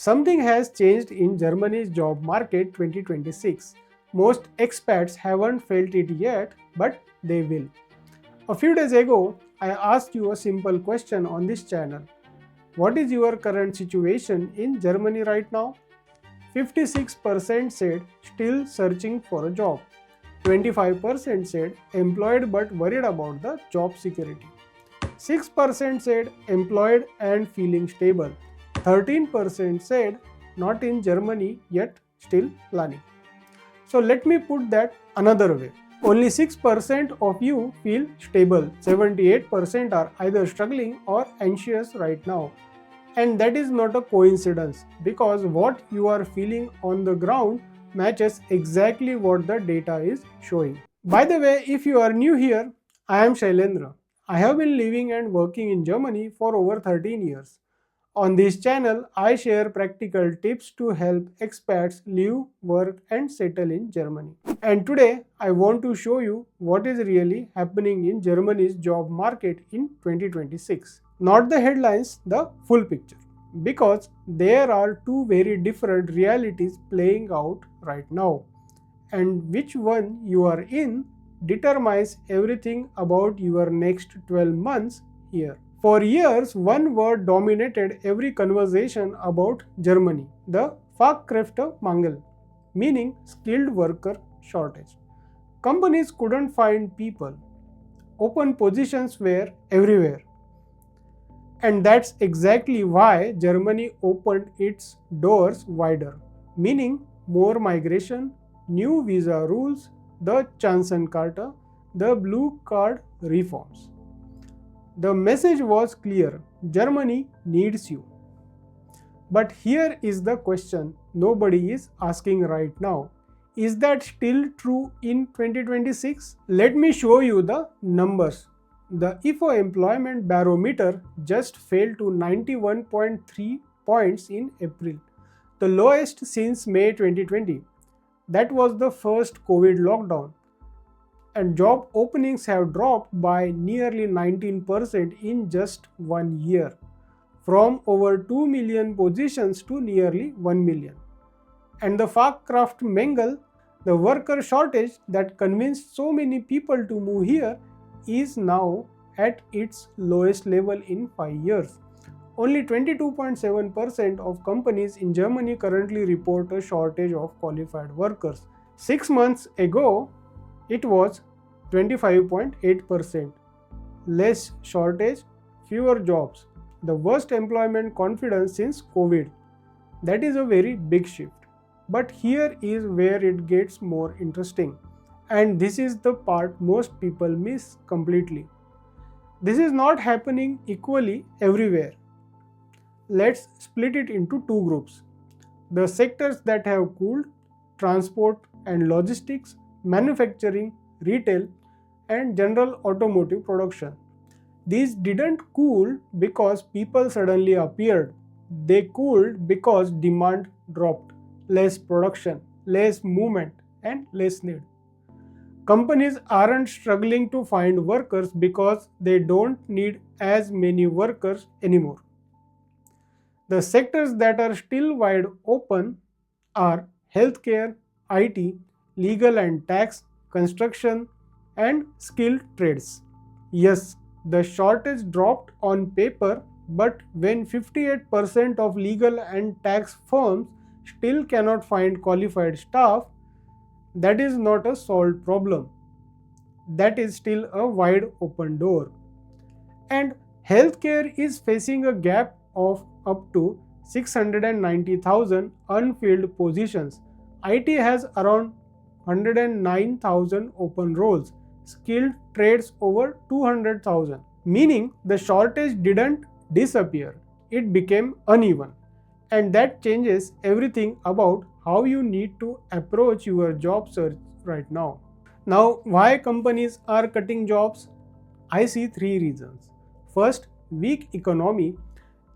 Something has changed in Germany's job market 2026. Most expats haven't felt it yet, but they will. A few days ago, I asked you a simple question on this channel. What is your current situation in Germany right now? 56% said still searching for a job. 25% said employed but worried about the job security. 6% said employed and feeling stable. 13% said not in Germany yet still planning. So let me put that another way. Only 6% of you feel stable. 78% are either struggling or anxious right now. And that is not a coincidence because what you are feeling on the ground matches exactly what the data is showing. By the way, if you are new here, I am Shailendra. I have been living and working in Germany for over 13 years. On this channel, I share practical tips to help expats live, work and settle in Germany. And today, I want to show you what is really happening in Germany's job market in 2026. Not the headlines, the full picture. Because there are two very different realities playing out right now. And which one you are in determines everything about your next 12 months here. For years, one word dominated every conversation about Germany, the Fachkräftemangel, meaning skilled worker shortage. Companies couldn't find people. Open positions were everywhere. And that's exactly why Germany opened its doors wider, meaning more migration, new visa rules, the Chancenkarte, the blue card reforms. The message was clear: Germany needs you. But here is the question nobody is asking right now. Is that still true in 2026? Let me show you the numbers. The IFO Employment Barometer just fell to 91.3 points in April, the lowest since May 2020. That was the first COVID lockdown. And job openings have dropped by nearly 19% in just 1 year, from over 2 million positions to nearly 1 million. And the Fachkräftemangel, the worker shortage that convinced so many people to move here, is now at its lowest level in 5 years. Only 22.7% of companies in Germany currently report a shortage of qualified workers. 6 months ago, it was 25.8%. Less shortage, fewer jobs. The worst employment confidence since COVID. That is a very big shift. But here is where it gets more interesting. And this is the part most people miss completely. This is not happening equally everywhere. Let's split it into two groups. The sectors that have cooled: transport and logistics, manufacturing, retail, and general automotive production. These didn't cool because people suddenly appeared. They cooled because demand dropped. Less production, less movement, and less need. Companies aren't struggling to find workers because they don't need as many workers anymore. The sectors that are still wide open are healthcare, IT, legal and tax, construction, and skilled trades. Yes, the shortage dropped on paper, but when 58% of legal and tax firms still cannot find qualified staff, that is not a solved problem. That is still a wide open door. And healthcare is facing a gap of up to 690,000 unfilled positions. IT has around 109,000 open roles, skilled trades over 200,000. Meaning the shortage didn't disappear, it became uneven. And that changes everything about how you need to approach your job search right now. Now, why companies are cutting jobs? I see three reasons. First, weak economy.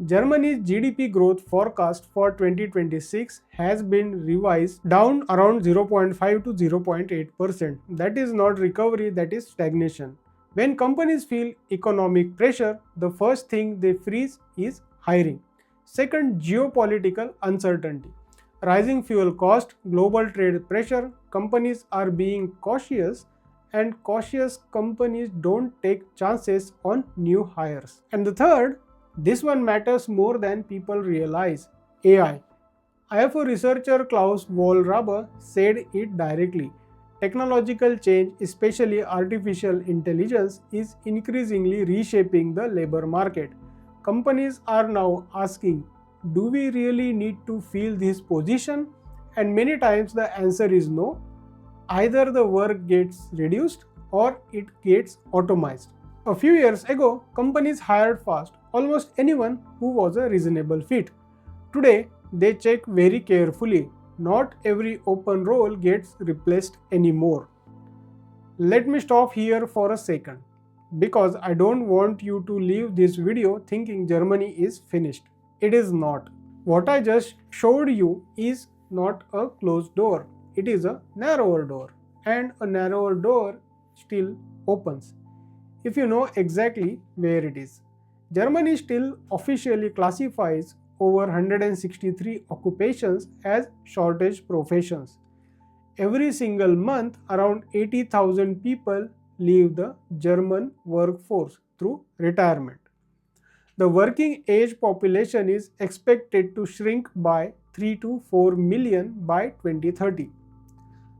Germany's GDP growth forecast for 2026 has been revised down around 0.5 to 0.8%. That is not recovery, that is stagnation. When companies feel economic pressure, the first thing they freeze is hiring. Second, geopolitical uncertainty. Rising fuel cost, global trade pressure, companies are being cautious, and cautious companies don't take chances on new hires. And the third, this one matters more than people realize, AI. IFO researcher Klaus Wohlraber said it directly. Technological change, especially artificial intelligence, is increasingly reshaping the labor market. Companies are now asking, do we really need to fill this position? And many times the answer is no. Either the work gets reduced or it gets automized. A few years ago, companies hired fast almost anyone who was a reasonable fit. Today, they check very carefully. Not every open role gets replaced anymore. Let me stop here for a second because I don't want you to leave this video thinking Germany is finished. It is not. What I just showed you is not a closed door. It is a narrower door, and a narrower door still opens if you know exactly where it is. Germany still officially classifies over 163 occupations as shortage professions. Every single month, around 80,000 people leave the German workforce through retirement. The working age population is expected to shrink by 3 to 4 million by 2030.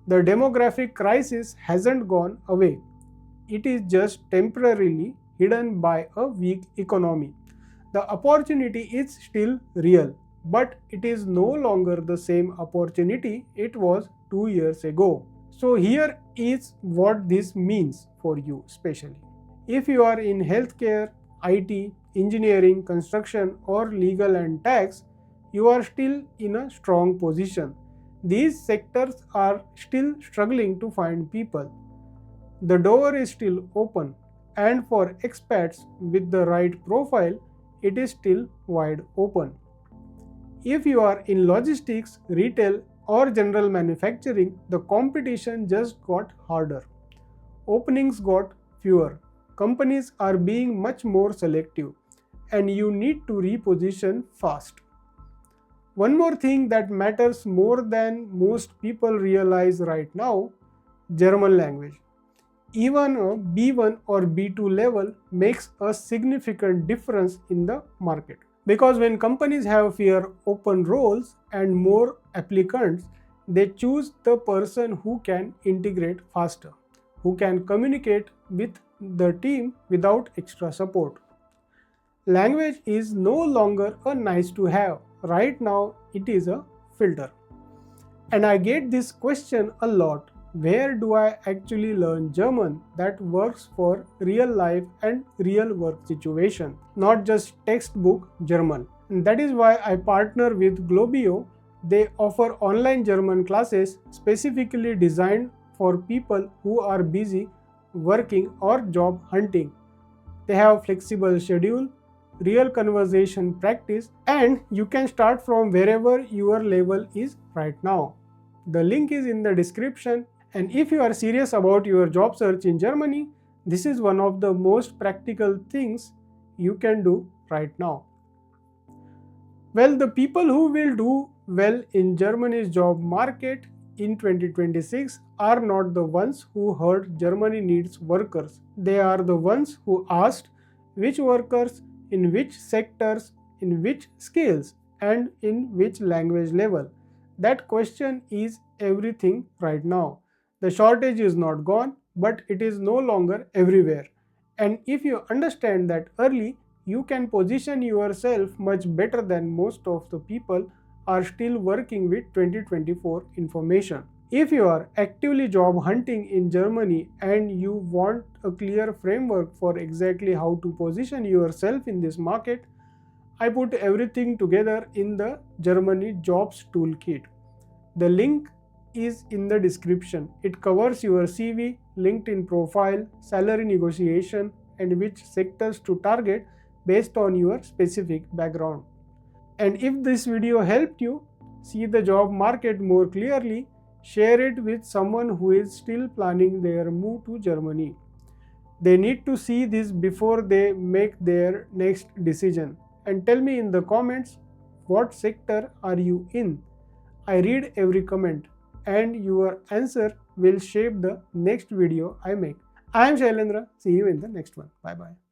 The demographic crisis hasn't gone away. It is just temporarily hidden by a weak economy. The opportunity is still real, but it is no longer the same opportunity it was 2 years ago. So here is what this means for you especially. If you are in healthcare, IT, engineering, construction or legal and tax, you are still in a strong position. These sectors are still struggling to find people. The door is still open, and for expats with the right profile, it is still wide open. If you are in logistics, retail or general manufacturing, the competition just got harder. Openings got fewer. Companies are being much more selective, and you need to reposition fast. One more thing that matters more than most people realize right now, German language. Even a B1 or B2 level makes a significant difference in the market. Because when companies have fewer open roles and more applicants, they choose the person who can integrate faster, who can communicate with the team without extra support. Language is no longer a nice to have. Right now, it is a filter. And I get this question a lot. Where do I actually learn German that works for real life and real work situation, not just textbook German? And that is why I partner with Globio. They offer online German classes specifically designed for people who are busy working or job hunting. They have flexible schedule, real conversation practice, and you can start from wherever your level is right now. The link is in the description. And if you are serious about your job search in Germany, this is one of the most practical things you can do right now. Well, the people who will do well in Germany's job market in 2026 are not the ones who heard Germany needs workers. They are the ones who asked which workers, in which sectors, in which skills, and in which language level. That question is everything right now. The shortage is not gone, but it is no longer everywhere. And if you understand that early, you can position yourself much better than most of the people are still working with 2024 information. If you are actively job hunting in Germany and you want a clear framework for exactly how to position yourself in this market, I put everything together in the Germany Jobs Toolkit. The link is in the description. It covers your CV, LinkedIn profile, salary negotiation, and which sectors to target based on your specific background. And if this video helped you see the job market more clearly, share it with someone who is still planning their move to Germany. They need to see this before they make their next decision. And tell me in the comments What sector are you in? I read every comment, and your answer will shape the next video I make. I am Shailendra. See you in the next one. Bye bye.